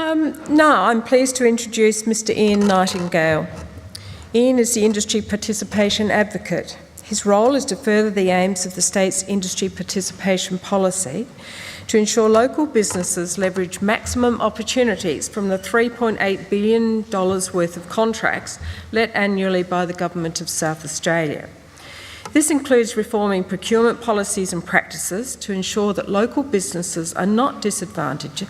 Now I'm pleased to introduce Mr Ian Nightingale. Ian is the Industry Participation Advocate. His role is to further the aims of the state's industry participation policy to ensure local businesses leverage maximum opportunities from the $3.8 billion worth of contracts let annually by the Government of South Australia. This includes reforming procurement policies and practices to ensure that local businesses are not disadvantaged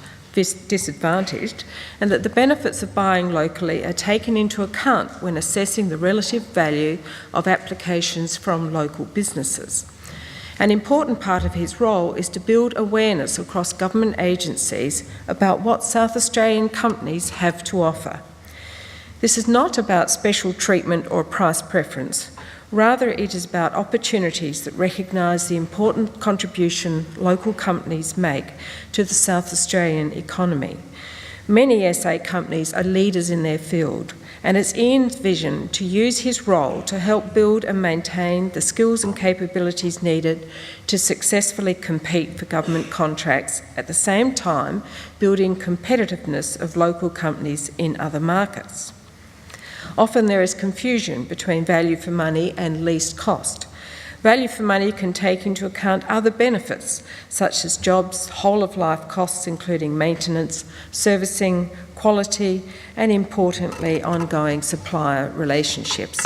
and that the benefits of buying locally are taken into account when assessing the relative value of applications from local businesses. An important part of his role is to build awareness across government agencies about what South Australian companies have to offer. This is not about special treatment or price preference. Rather, it is about opportunities that recognise the important contribution local companies make to the South Australian economy. Many SA companies are leaders in their field, and it's Ian's vision to use his role to help build and maintain the skills and capabilities needed to successfully compete for government contracts, at the same time building competitiveness of local companies in other markets. Often there is confusion between value for money and least cost. Value for money can take into account other benefits, such as jobs, whole-of-life costs including maintenance, servicing, quality, and importantly, ongoing supplier relationships.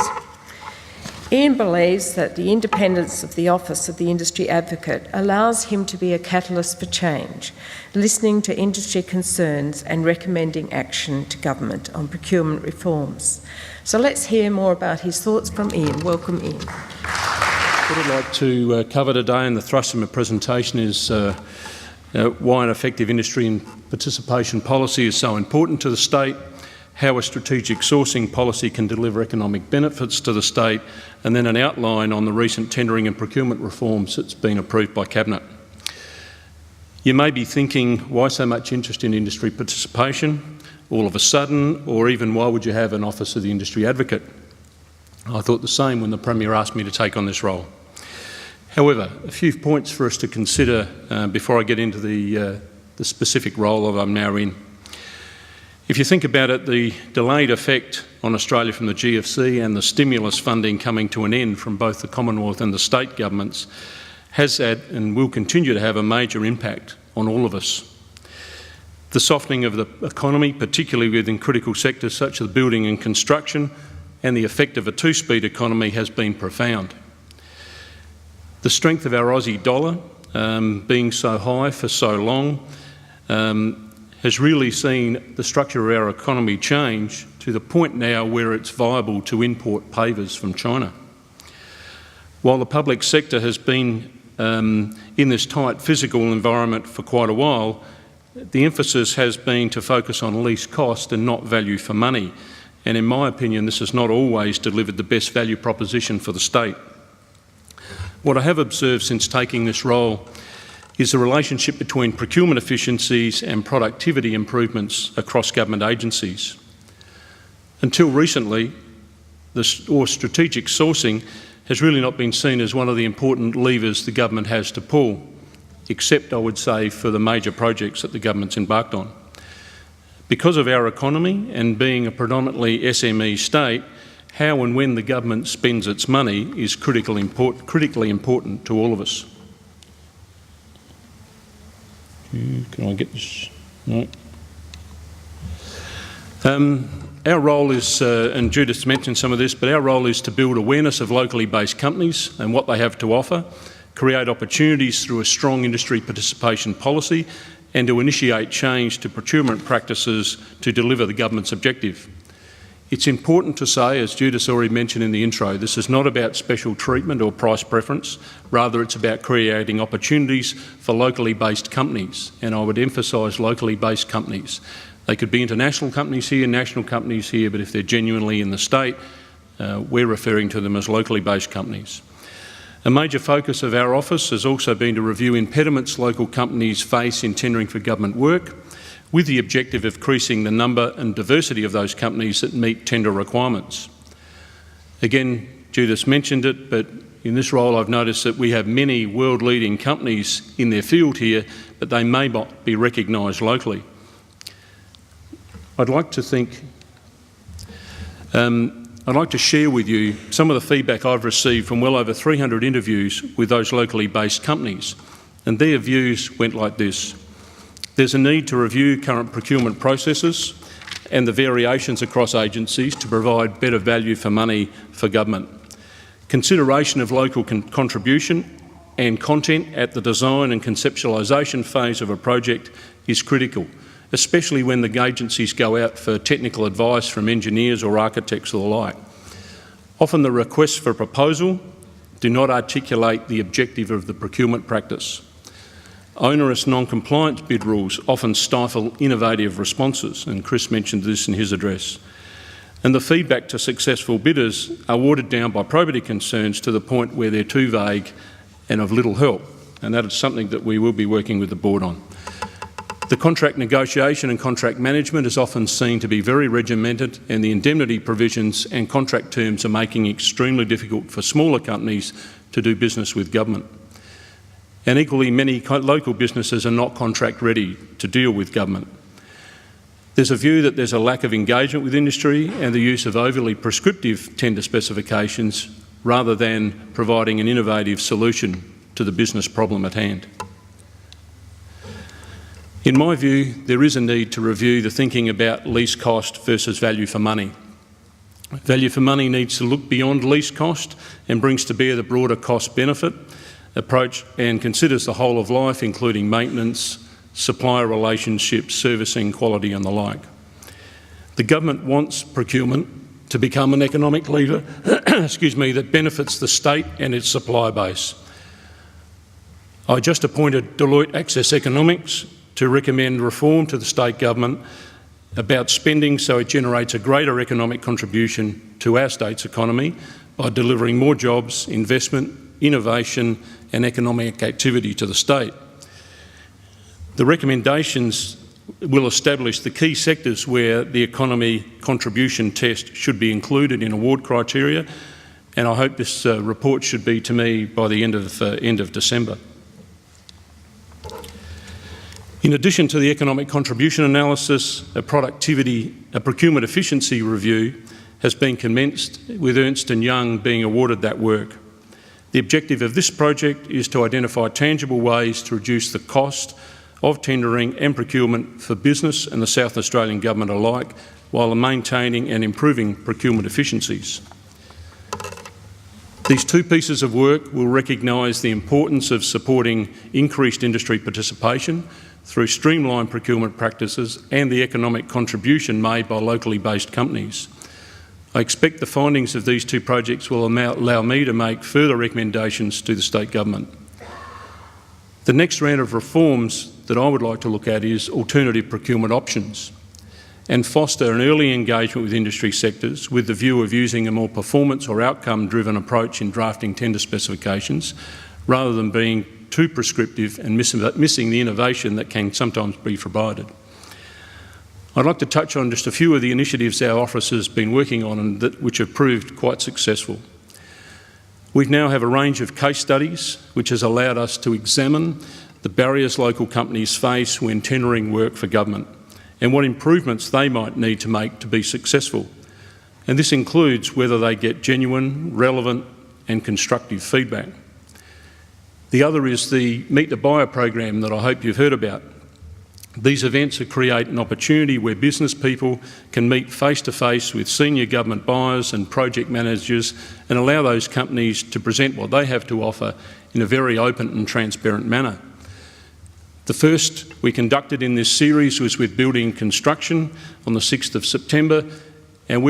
Ian believes that the independence of the Office of the Industry Advocate allows him to be a catalyst for change, listening to industry concerns and recommending action to government on procurement reforms. So let's hear more about his thoughts from Ian. Welcome, Ian. What I'd like to cover today, and the thrust of my presentation, is why an effective industry and participation policy is so important to the state, how a strategic sourcing policy can deliver economic benefits to the state, and then an outline on the recent tendering and procurement reforms that's been approved by Cabinet. You may be thinking, why so much interest in industry participation all of a sudden, or even why would you have an Office of the Industry Advocate? I thought the same when the Premier asked me to take on this role. However, a few points for us to consider before I get into the specific role that I'm now in. If you think about it, the delayed effect on Australia from the GFC and the stimulus funding coming to an end from both the Commonwealth and the state governments has had and will continue to have a major impact on all of us. The softening of the economy, particularly within critical sectors such as building and construction, and the effect of a two-speed economy has been profound. The strength of our Aussie dollar, being so high for so long, has really seen the structure of our economy change to the point now where it's viable to import pavers from China. While the public sector has been in this tight physical environment for quite a while, the emphasis has been to focus on least cost and not value for money. And in my opinion, this has not always delivered the best value proposition for the state. What I have observed since taking this role is the relationship between procurement efficiencies and productivity improvements across government agencies. Until recently, strategic sourcing has really not been seen as one of the important levers the government has to pull, except, I would say, for the major projects that the government's embarked on. Because of our economy and being a predominantly SME state, how and when the government spends its money is critically important to all of us. Can I get this? No. Our role is, and Judith mentioned some of this, but our role is to build awareness of locally based companies and what they have to offer, create opportunities through a strong industry participation policy, and to initiate change to procurement practices to deliver the government's objective. It's important to say, as Judith already mentioned in the intro, this is not about special treatment or price preference. Rather, it's about creating opportunities for locally based companies, and I would emphasise locally based companies. They could be international companies here, national companies here, but if they're genuinely in the state, we're referring to them as locally based companies. A major focus of our office has also been to review impediments local companies face in tendering for government work, with the objective of increasing the number and diversity of those companies that meet tender requirements. Again, Judith mentioned it, but in this role I've noticed that we have many world-leading companies in their field here, but they may not be recognised locally. I'd like to share with you some of the feedback I've received from well over 300 interviews with those locally based companies, and their views went like this. There's a need to review current procurement processes and the variations across agencies to provide better value for money for government. Consideration of local contribution and content at the design and conceptualisation phase of a project is critical, especially when the agencies go out for technical advice from engineers or architects or the like. Often the requests for proposal do not articulate the objective of the procurement practice. Onerous non-compliance bid rules often stifle innovative responses, and Chris mentioned this in his address. And the feedback to successful bidders are watered down by probity concerns to the point where they're too vague and of little help, and that is something that we will be working with the board on. The contract negotiation and contract management is often seen to be very regimented, and the indemnity provisions and contract terms are making it extremely difficult for smaller companies to do business with government. And equally, many local businesses are not contract ready to deal with government. There's a view that there's a lack of engagement with industry and the use of overly prescriptive tender specifications rather than providing an innovative solution to the business problem at hand. In my view, there is a need to review the thinking about least cost versus value for money. Value for money needs to look beyond least cost and brings to bear the broader cost-benefit approach and considers the whole of life, including maintenance, supplier relationships, servicing, quality and the like. The government wants procurement to become an economic leader that benefits the state and its supply base. I just appointed Deloitte Access Economics to recommend reform to the state government about spending so it generates a greater economic contribution to our state's economy by delivering more jobs, investment, innovation and economic activity to the state. The recommendations will establish the key sectors where the economy contribution test should be included in award criteria, and I hope this report should be to me by the end of December. In addition to the economic contribution analysis, a procurement efficiency review has been commenced, with Ernst & Young being awarded that work. The objective of this project is to identify tangible ways to reduce the cost of tendering and procurement for business and the South Australian Government alike, while maintaining and improving procurement efficiencies. These two pieces of work will recognise the importance of supporting increased industry participation through streamlined procurement practices and the economic contribution made by locally based companies. I expect the findings of these two projects will allow me to make further recommendations to the state government. The next round of reforms that I would like to look at is alternative procurement options and foster an early engagement with industry sectors with the view of using a more performance or outcome-driven approach in drafting tender specifications rather than being too prescriptive and missing the innovation that can sometimes be provided. I'd like to touch on just a few of the initiatives our office has been working on and which have proved quite successful. We now have a range of case studies which has allowed us to examine the barriers local companies face when tendering work for government and what improvements they might need to make to be successful. And this includes whether they get genuine, relevant and constructive feedback. The other is the Meet the Buyer program that I hope you've heard about. These events create an opportunity where business people can meet face-to-face with senior government buyers and project managers and allow those companies to present what they have to offer in a very open and transparent manner. The first we conducted in this series was with Building Construction on the 6th of September, and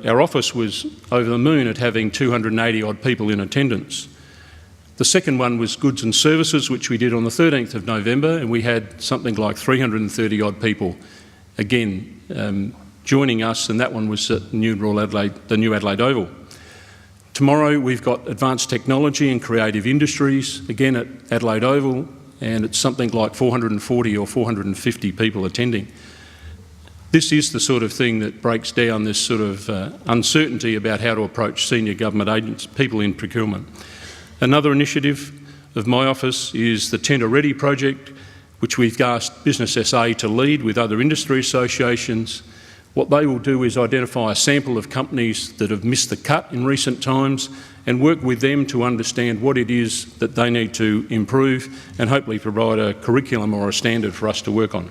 our office was over the moon at having 280 odd people in attendance. The second one was Goods and Services, which we did on the 13th of November, and we had something like 330 odd people again joining us, and that one was at the New Adelaide Oval. Tomorrow we've got Advanced Technology and Creative Industries, again at Adelaide Oval, and it's something like 440 or 450 people attending. This is the sort of thing that breaks down this sort of uncertainty about how to approach senior government agents, people in procurement. Another initiative of my office is the Tender Ready project, which we've asked Business SA to lead with other industry associations. What they will do is identify a sample of companies that have missed the cut in recent times and work with them to understand what it is that they need to improve and hopefully provide a curriculum or a standard for us to work on.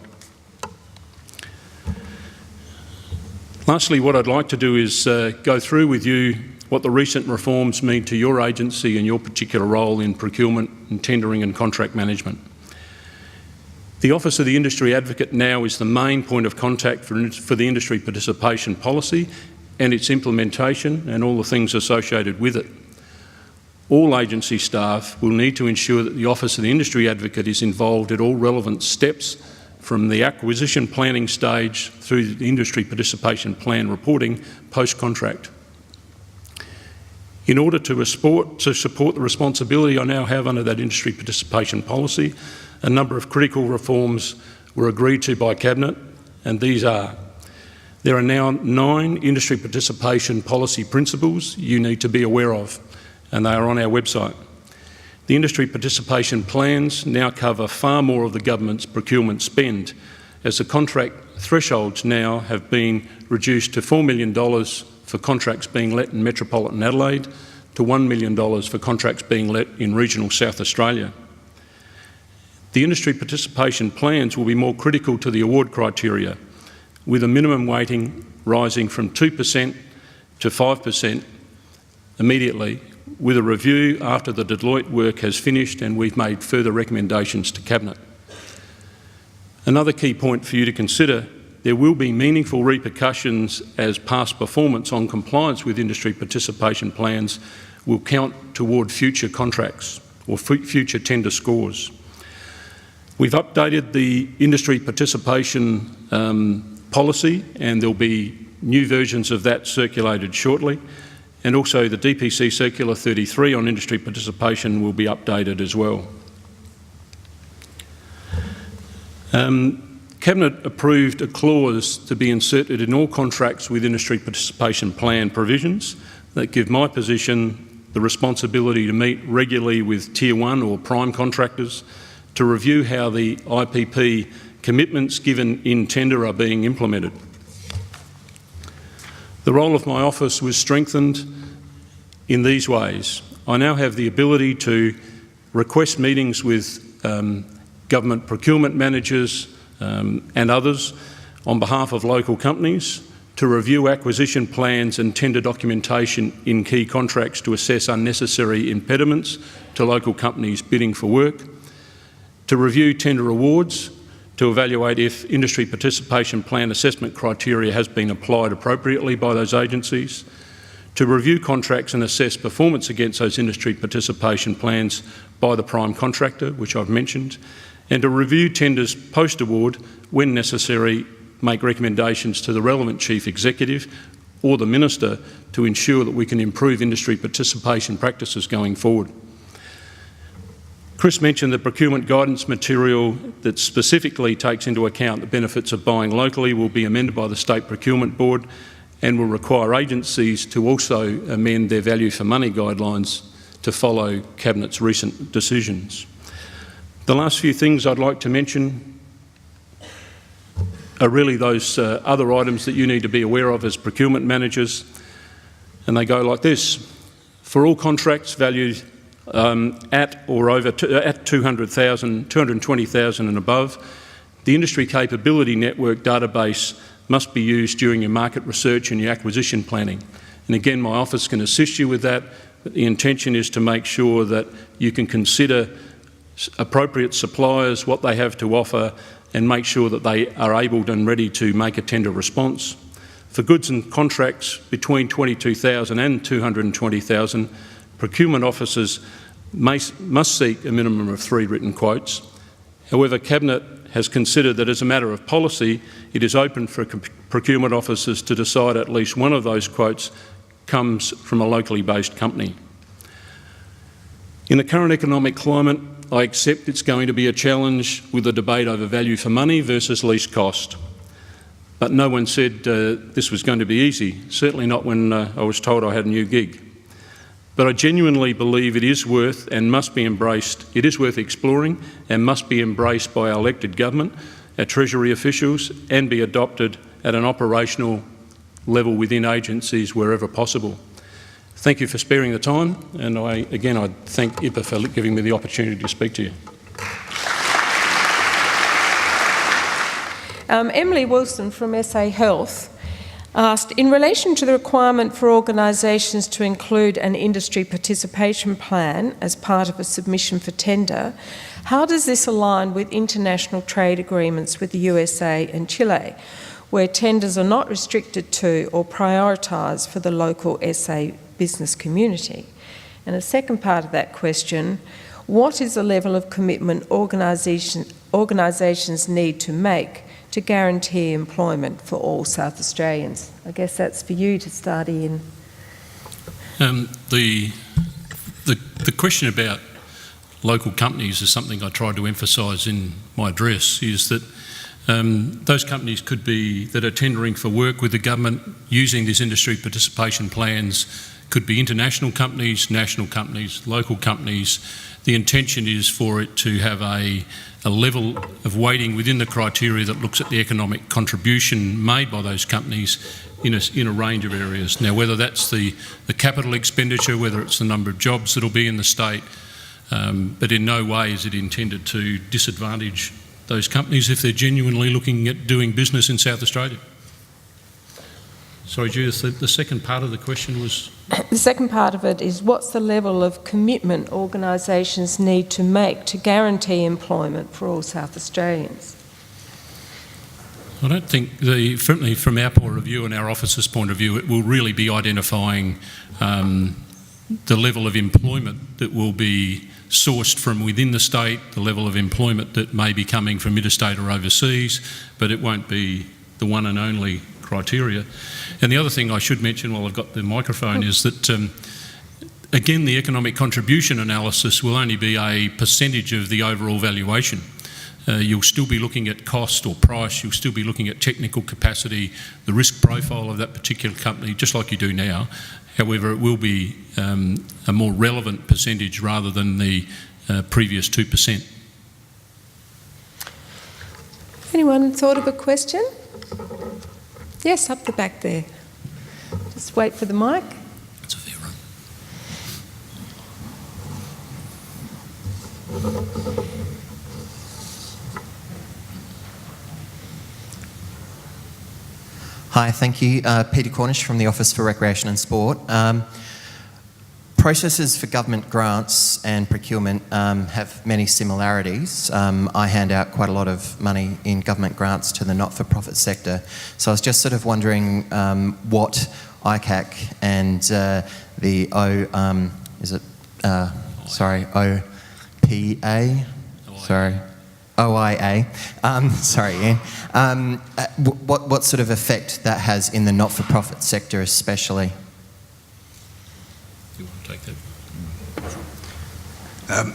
Lastly, what I'd like to do is go through with you what the recent reforms mean to your agency and your particular role in procurement and tendering and contract management. The Office of the Industry Advocate now is the main point of contact for the industry participation policy and its implementation and all the things associated with it. All agency staff will need to ensure that the Office of the Industry Advocate is involved at all relevant steps from the acquisition planning stage through the industry participation plan reporting post-contract. In order to support the responsibility I now have under that industry participation policy, a number of critical reforms were agreed to by Cabinet, and these are: there are now 9 industry participation policy principles you need to be aware of, and they are on our website. The industry participation plans now cover far more of the government's procurement spend, as the contract thresholds now have been reduced to $4 million for contracts being let in metropolitan Adelaide to $1 million for contracts being let in regional South Australia. The industry participation plans will be more critical to the award criteria, with a minimum weighting rising from 2% to 5% immediately, with a review after the Deloitte work has finished and we've made further recommendations to Cabinet. Another key point for you to consider: there will be meaningful repercussions as past performance on compliance with industry participation plans will count toward future contracts or future tender scores. We've updated the industry participation policy, and there'll be new versions of that circulated shortly. And also the DPC Circular 33 on industry participation will be updated as well. Cabinet approved a clause to be inserted in all contracts with industry participation plan provisions that give my position the responsibility to meet regularly with Tier 1 or prime contractors to review how the IPP commitments given in tender are being implemented. The role of my office was strengthened in these ways. I now have the ability to request meetings with government procurement managers and others on behalf of local companies to review acquisition plans and tender documentation in key contracts to assess unnecessary impediments to local companies bidding for work, to review tender awards, to evaluate if industry participation plan assessment criteria has been applied appropriately by those agencies, to review contracts and assess performance against those industry participation plans by the prime contractor, which I've mentioned, and to review tenders post-award, when necessary, make recommendations to the relevant Chief Executive or the Minister to ensure that we can improve industry participation practices going forward. Chris mentioned the procurement guidance material that specifically takes into account the benefits of buying locally will be amended by the State Procurement Board and will require agencies to also amend their value for money guidelines to follow Cabinet's recent decisions. The last few things I'd like to mention are really those other items that you need to be aware of as procurement managers, and they go like this. For all contracts valued at or over at 220,000 and above, the Industry Capability Network database must be used during your market research and your acquisition planning. And again, my office can assist you with that, but the intention is to make sure that you can consider appropriate suppliers, what they have to offer, and make sure that they are able and ready to make a tender response. For goods and contracts between 22,000 and 220,000, procurement officers must seek a minimum of 3 written quotes. However, Cabinet has considered that as a matter of policy, it is open for procurement officers to decide at least one of those quotes comes from a locally based company. In the current economic climate, I accept it's going to be a challenge with the debate over value for money versus least cost. But no one said this was going to be easy, certainly not when I was told I had a new gig. But I genuinely believe it is worth and must be embraced. It is worth exploring and must be embraced by our elected government, our Treasury officials, and be adopted at an operational level within agencies wherever possible. Thank you for sparing the time, and I thank IPA for giving me the opportunity to speak to you. Emily Wilson from SA Health asked, in relation to the requirement for organisations to include an industry participation plan as part of a submission for tender, how does this align with international trade agreements with the USA and Chile, where tenders are not restricted to or prioritised for the local SA business community? And a second part of that question, what is the level of commitment organisations need to make to guarantee employment for all South Australians? I guess that's for you to start, Ian. The question about local companies is something I tried to emphasise in my address, is that those companies could be, that are tendering for work with the government using these industry participation plans, could be international companies, national companies, local companies. The intention is for it to have a level of weighting within the criteria that looks at the economic contribution made by those companies in a range of areas. Now, whether that's the capital expenditure, whether it's the number of jobs that'll be in the state, but in no way is it intended to disadvantage those companies if they're genuinely looking at doing business in South Australia. Sorry, Judith, the second part of the question was? The second part of it is, what's the level of commitment organisations need to make to guarantee employment for all South Australians? I don't think, certainly from our point of view and our office's point of view, it will really be identifying the level of employment that will be sourced from within the state, the level of employment that may be coming from interstate or overseas, but it won't be the one and only criteria. And the other thing I should mention while I've got the microphone is that, again, the economic contribution analysis will only be a percentage of the overall valuation. You'll still be looking at cost or price, you'll still be looking at technical capacity, the risk profile of that particular company, just like you do now. However, it will be a more relevant percentage rather than the previous 2%. Anyone thought of a question? Yes, up the back there. Just wait for the mic. That's a fair run. Hi, thank you. Peter Cornish from the Office for Recreation and Sport. Processes for government grants and procurement have many similarities. I hand out quite a lot of money in government grants to the not-for-profit sector. So I was just sort of wondering what ICAC and the OIA, sorry Ian, what sort of effect that has in the not-for-profit sector especially? You want to take that?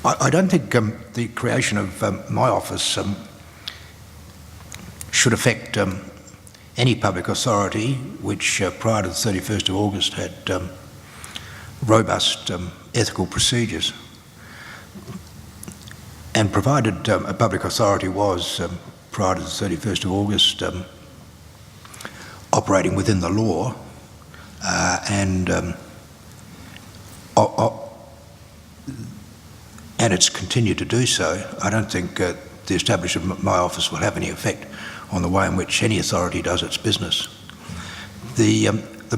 I don't think the creation of my office should affect any public authority which prior to the 31st of August had robust ethical procedures. And provided a public authority was, prior to the 31st of August, operating within the law and it's continued to do so, I don't think the establishment of my office will have any effect on the way in which any authority does its business. The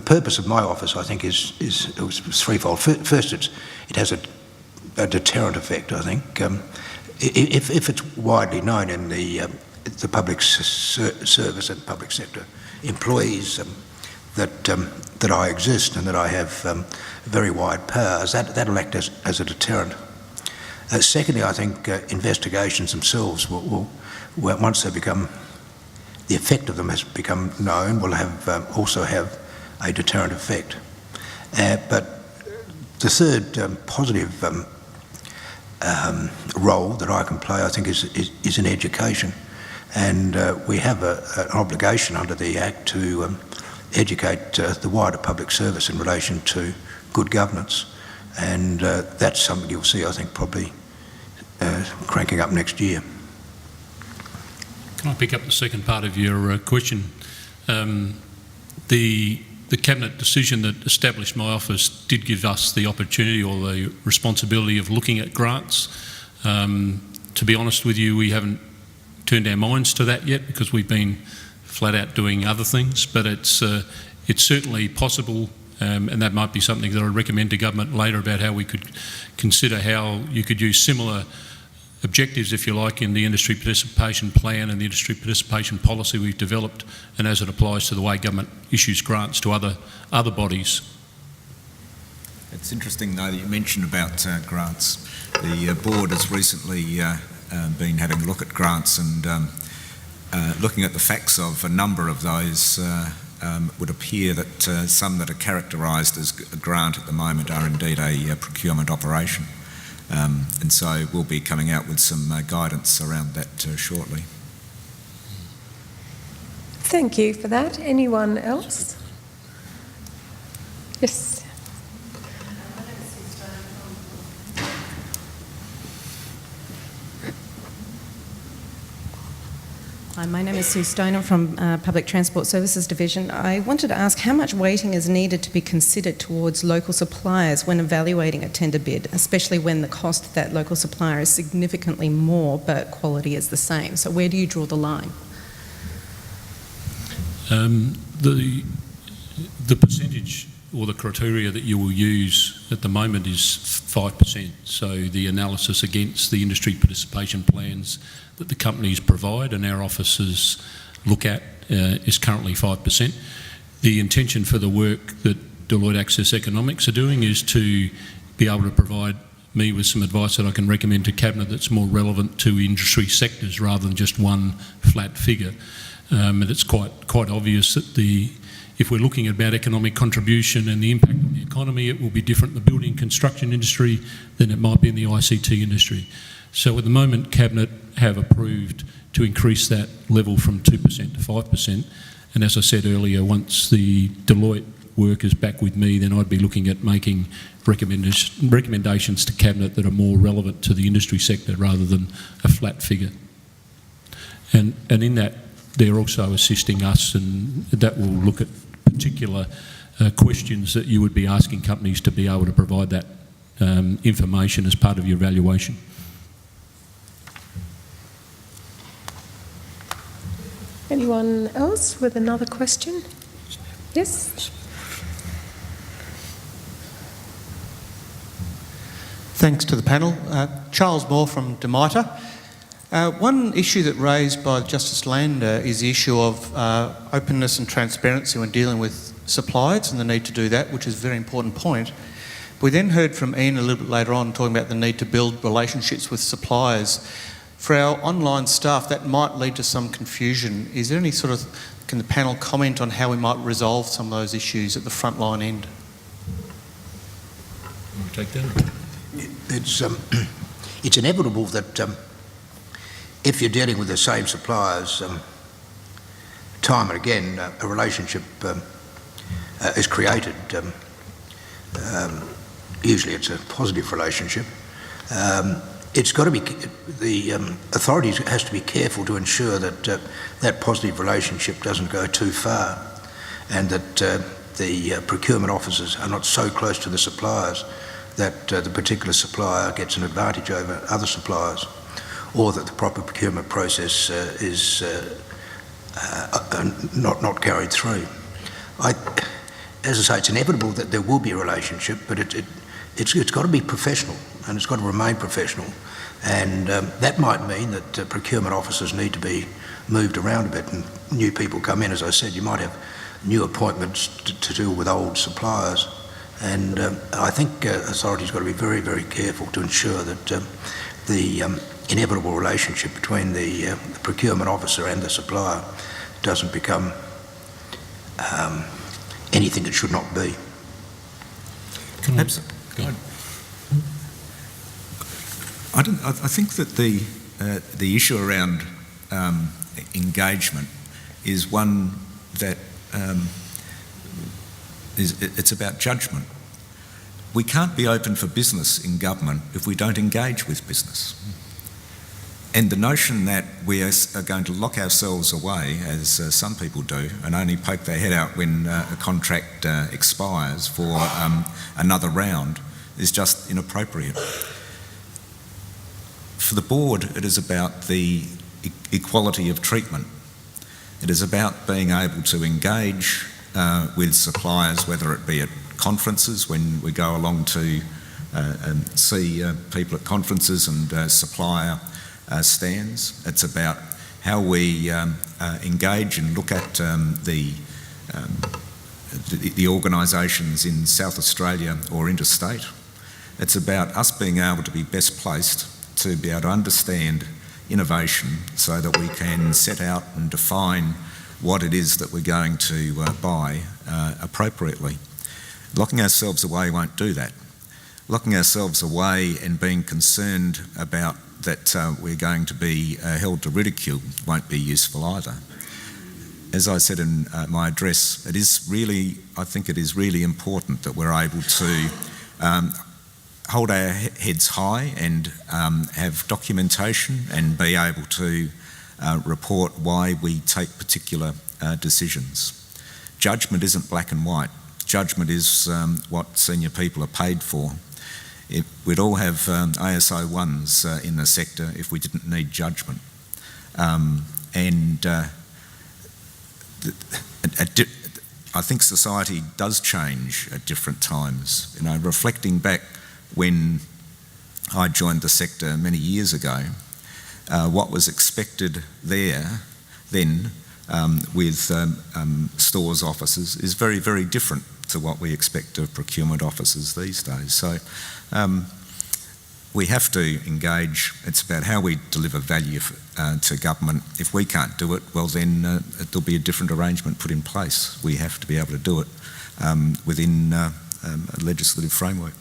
purpose of my office, I think, is threefold. First, it has a deterrent effect, I think. If it's widely known in the public service and public sector employees that I exist and that I have very wide powers, that'll act as a deterrent. Secondly, I think investigations themselves will once they become, the effect of them has become known, will have also have a deterrent effect. But the third positive role that I can play, I think, is in education, and we have an obligation under the Act to educate the wider public service in relation to good governance. And that's something you'll see, I think, probably cranking up next year. Can I pick up the second part of your question? The Cabinet decision that established my office did give us the opportunity or the responsibility of looking at grants. To be honest with you, we haven't turned our minds to that yet because we've been flat out doing other things, but it's certainly possible, and that might be something that I'd recommend to government later about how we could consider how you could use similar objectives, if you like, in the industry participation plan and the industry participation policy we've developed, and as it applies to the way government issues grants to other bodies. It's interesting, though, that you mentioned about grants. The board has recently been having a look at grants and looking at the facts of a number of those. Would appear that some that are characterised as a grant at the moment are indeed a procurement operation. And so we'll be coming out with some guidance around that shortly. Thank you for that. Anyone else? Yes. Hi, my name is Sue Stoner from Public Transport Services Division. I wanted to ask how much weighting is needed to be considered towards local suppliers when evaluating a tender bid, especially when the cost of that local supplier is significantly more but quality is the same. So where do you draw the line? The percentage or the criteria that you will use at the moment is 5%. So the analysis against the industry participation plans that the companies provide and our officers look at is currently 5%. The intention for the work that Deloitte Access Economics are doing is to be able to provide me with some advice that I can recommend to Cabinet that's more relevant to industry sectors rather than just one flat figure. And it's quite obvious that if we're looking about economic contribution and the impact on the economy, it will be different in the building and construction industry than it might be in the ICT industry. So at the moment, Cabinet have approved to increase that level from 2% to 5%. And as I said earlier, once the Deloitte work is back with me, then I'd be looking at making recommendations to Cabinet that are more relevant to the industry sector rather than a flat figure. And in that, they're also assisting us, and that will look at particular questions that you would be asking companies to be able to provide that information as part of your evaluation. Anyone else with another question? Yes? Thanks to the panel. Charles Moore from DeMita. One issue that raised by Justice Lander is the issue of openness and transparency when dealing with suppliers and the need to do that, which is a very important point. We then heard from Ian a little bit later on talking about the need to build relationships with suppliers. For our online staff, that might lead to some confusion. Is there any can the panel comment on how we might resolve some of those issues at the frontline end? Want to take that? It's inevitable that if you're dealing with the same suppliers, time and again, a relationship is created. Usually it's a positive relationship. It's got to be, the authorities has to be careful to ensure that that positive relationship doesn't go too far, and that the procurement officers are not so close to the suppliers that the particular supplier gets an advantage over other suppliers, or that the proper procurement process is not carried through. As I say, it's inevitable that there will be a relationship, but it's got to be professional, and it's got to remain professional. And that might mean that procurement officers need to be moved around a bit, and new people come in. As I said, you might have new appointments to deal with old suppliers. And I think authorities got to be very, very careful to ensure that the inevitable relationship between the procurement officer and the supplier doesn't become anything it should not be. I think that the issue around engagement is one that it's about judgment, we can't be open for business in government if we don't engage with business. And the notion that we are going to lock ourselves away, as some people do, and only poke their head out when a contract expires for another round is just inappropriate. For the board, it is about the equality of treatment. It is about being able to engage with suppliers, whether it be at conferences, when we go along to and see people at conferences and supplier stands. It's about how we engage and look at the organisations in South Australia or interstate. It's about us being able to be best placed to be able to understand innovation so that we can set out and define what it is that we're going to buy appropriately. Locking ourselves away won't do that. Locking ourselves away and being concerned about that we're going to be held to ridicule won't be useful either. As I said in my address, I think it is really important that we're able to hold our heads high and have documentation and be able to report why we take particular decisions. Judgment isn't black and white. Judgment is what senior people are paid for. We'd all have ASO 1s in the sector if we didn't need judgment. I think society does change at different times. You know, reflecting back when I joined the sector many years ago, what was expected then with stores officers is very, very different to what we expect of procurement officers these days. So we have to engage. It's about how we deliver value to government. If we can't do it, well then there'll be a different arrangement put in place. We have to be able to do it within a legislative framework.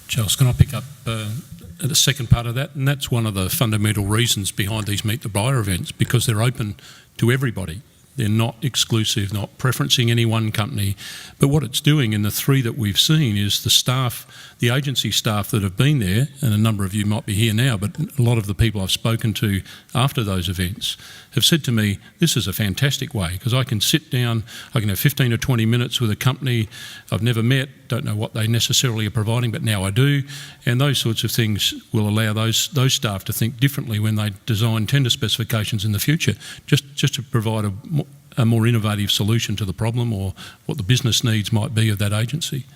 Charles, can I pick up the second part of that? And that's one of the fundamental reasons behind these Meet the Buyer events, because they're open to everybody. They're not exclusive, not preferencing any one company. But what it's doing in the three that we've seen is the staff, the agency staff that have been there, and a number of you might be here now, but a lot of the people I've spoken to after those events have said to me, this is a fantastic way, because I can sit down, I can have 15 or 20 minutes with a company I've never met, don't know what they necessarily are providing, but now I do, and those sorts of things will allow those staff to think differently when they design tender specifications in the future, just to provide a more innovative solution to the problem or what the business needs might be of that agency.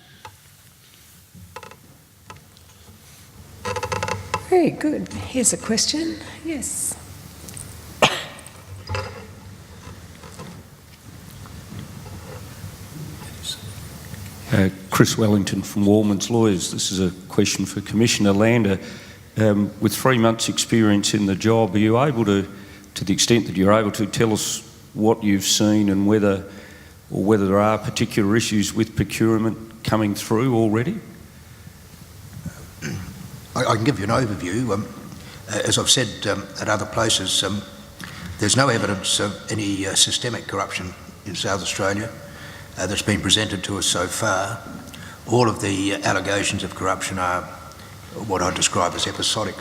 Very good. Here's a question. Yes. Chris Wellington from Wallman's Lawyers. This is a question for Commissioner Lander. With 3 months' experience in the job, are you able to the extent that you're able to, tell us what you've seen and whether there are particular issues with procurement coming through already? I can give you an overview. As I've said at other places, there's no evidence of any systemic corruption in South Australia that's been presented to us so far. All of the allegations of corruption are what I describe as episodic.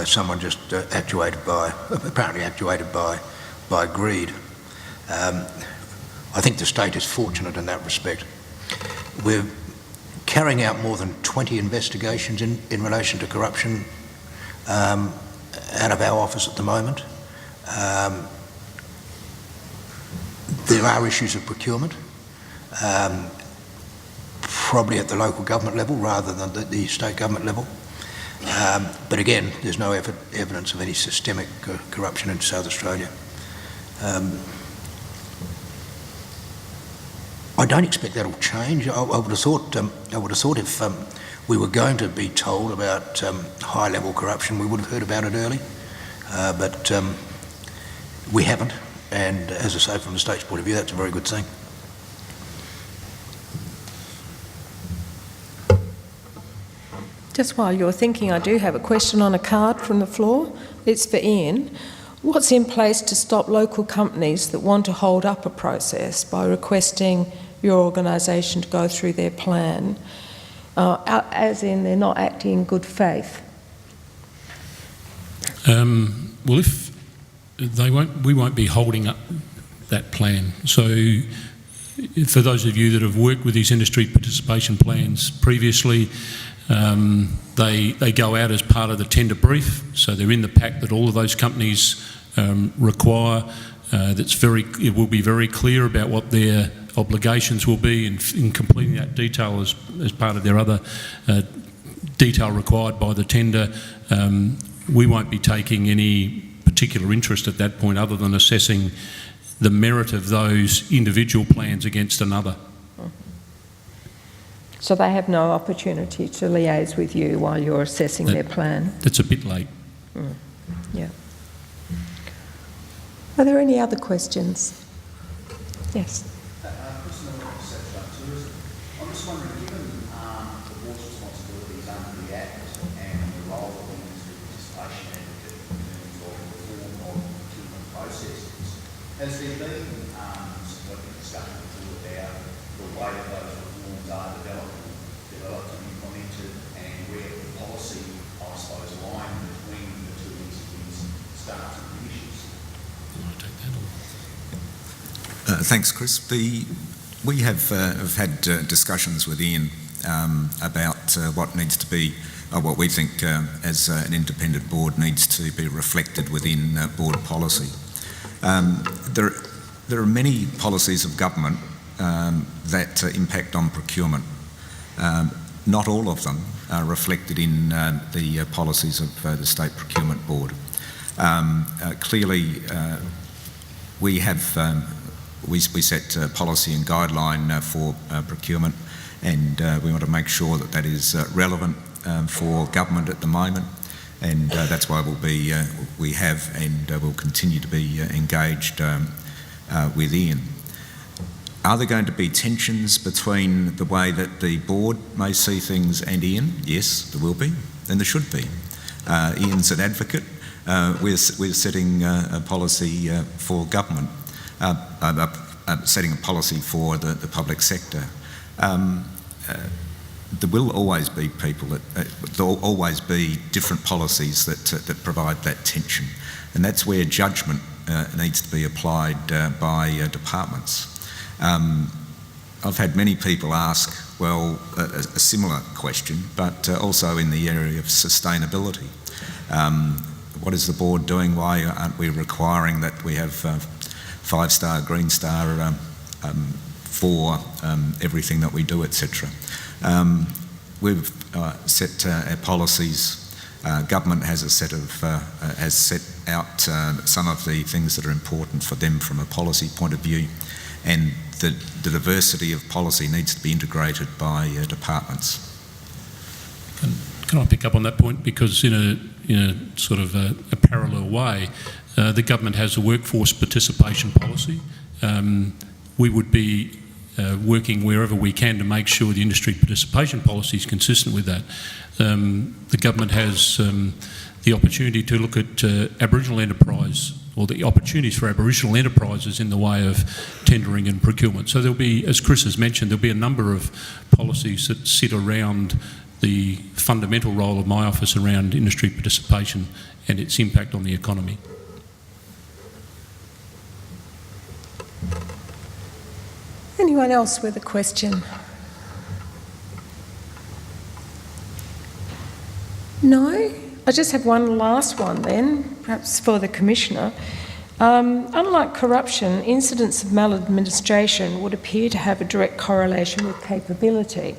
Someone just apparently actuated by greed. I think the state is fortunate in that respect. We're carrying out more than 20 investigations in relation to corruption out of our office at the moment. There are issues of procurement, probably at the local government level rather than the state government level. But again, there's no evidence of any systemic corruption in South Australia. I don't expect that'll change. I would have thought if we were going to be told about high-level corruption, we would have heard about it early. But we haven't, and as I say, from the state's point of view, that's a very good thing. Just while you're thinking, I do have a question on a card from the floor. It's for Ian. What's in place to stop local companies that want to hold up a process by requesting your organisation to go through their plan? as in they're not acting in good faith? Well, if they won't, we won't be holding up that plan. So for those of you that have worked with these industry participation plans previously, they go out as part of the tender brief, so they're in the pack that all of those companies require. It will be very clear about what their obligations will be in completing that detail as part of their other detail required by the tender. We won't be taking any particular interest at that point other than assessing the merit of those individual plans against another. So they have no opportunity to liaise with you while you're assessing their plan? That's a bit late. Yeah. Are there any other questions? Yes. I'm just wondering, given the board's responsibilities under the Act and the role of the industry participation advocate in terms of reform of procurement processes, has there been significant discussion about the way that those reforms are developed and implemented, and where the policy, I suppose, line between the two entities starts and finishes? Thanks, Chris. We have had discussions with Ian about what needs to be, what we think as an independent board needs to be reflected within board policy. There are many policies of government that impact on procurement. Not all of them are reflected in the policies of the State Procurement Board. Clearly, we have we set policy and guideline for procurement, and we want to make sure that that is relevant for government at the moment, and that's why we have and will continue to be engaged with Ian. Are there going to be tensions between the way that the board may see things and Ian? Yes, there will be, and there should be. Ian's an advocate. We're setting a policy for government, setting a policy for the public sector. There will always be people there will always be different policies that provide that tension, and that's where judgment needs to be applied by departments. I've had many people ask, well, a similar question, but also in the area of sustainability. What is the board doing? Why aren't we requiring that we have 5-star, Green Star for everything that we do, etc.? We've set our policies. Government has has set out some of the things that are important for them from a policy point of view, and the diversity of policy needs to be integrated by departments. Can I pick up on that point? Because in a sort of a parallel way, the government has a workforce participation policy. We would be working wherever we can to make sure the industry participation policy is consistent with that. The government has the opportunity to look at Aboriginal enterprise, or the opportunities for Aboriginal enterprises in the way of tendering and procurement. So there'll be, as Chris has mentioned, there'll be a number of policies that sit around the fundamental role of my office around industry participation and its impact on the economy. Anyone else with a question? No? I just have one last one then, perhaps for the Commissioner. Unlike corruption, incidents of maladministration would appear to have a direct correlation with capability.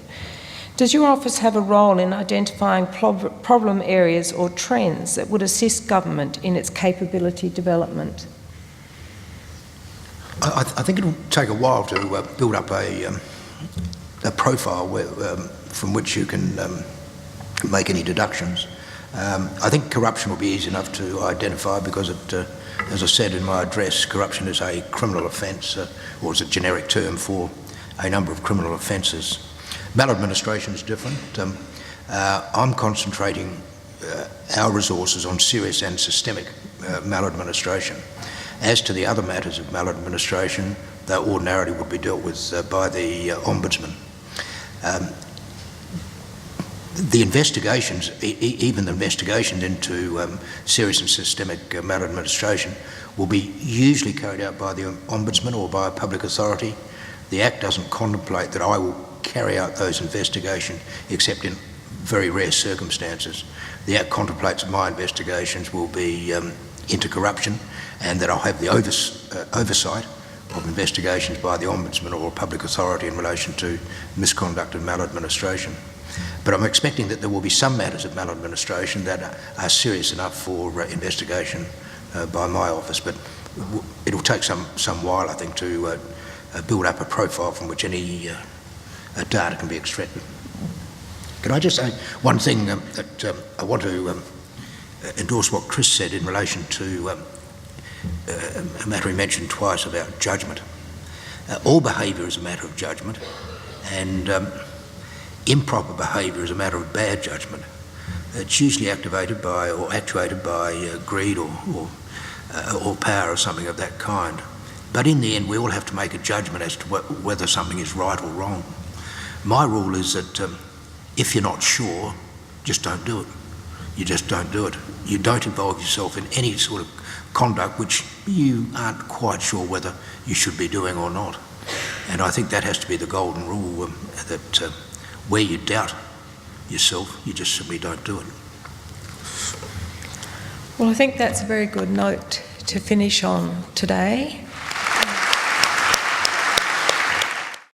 Does your office have a role in identifying problem areas or trends that would assist government in its capability development? I think it'll take a while to build up a profile from which you can make any deductions. I think corruption will be easy enough to identify because, as I said in my address, corruption is a criminal offence, or is a generic term for a number of criminal offences. Maladministration is different. I'm concentrating our resources on serious and systemic maladministration. As to the other matters of maladministration, they ordinarily would be dealt with by the Ombudsman. the investigations, even the investigations into serious and systemic maladministration, will be usually carried out by the Ombudsman or by a public authority. The Act doesn't contemplate that I will carry out those investigations except in very rare circumstances. The Act contemplates that my investigations will be into corruption and that I'll have the oversight of investigations by the Ombudsman or a public authority in relation to misconduct and maladministration. But I'm expecting that there will be some matters of maladministration that are serious enough for investigation by my office, but it'll take some while, I think, to build up a profile from which any data can be extracted. Can I just say one thing that I want to endorse what Chris said in relation to a matter he mentioned twice about judgment. All behaviour is a matter of judgment, and improper behaviour is a matter of bad judgment. It's usually activated by or actuated by greed or power or something of that kind. But in the end, we all have to make a judgment as to whether something is right or wrong. My rule is that if you're not sure, just don't do it. You just don't do it. You don't involve yourself in any sort of conduct which you aren't quite sure whether you should be doing or not. And I think that has to be the golden rule, that where you doubt yourself, you just simply don't do it. Well, I think that's a very good note to finish on today.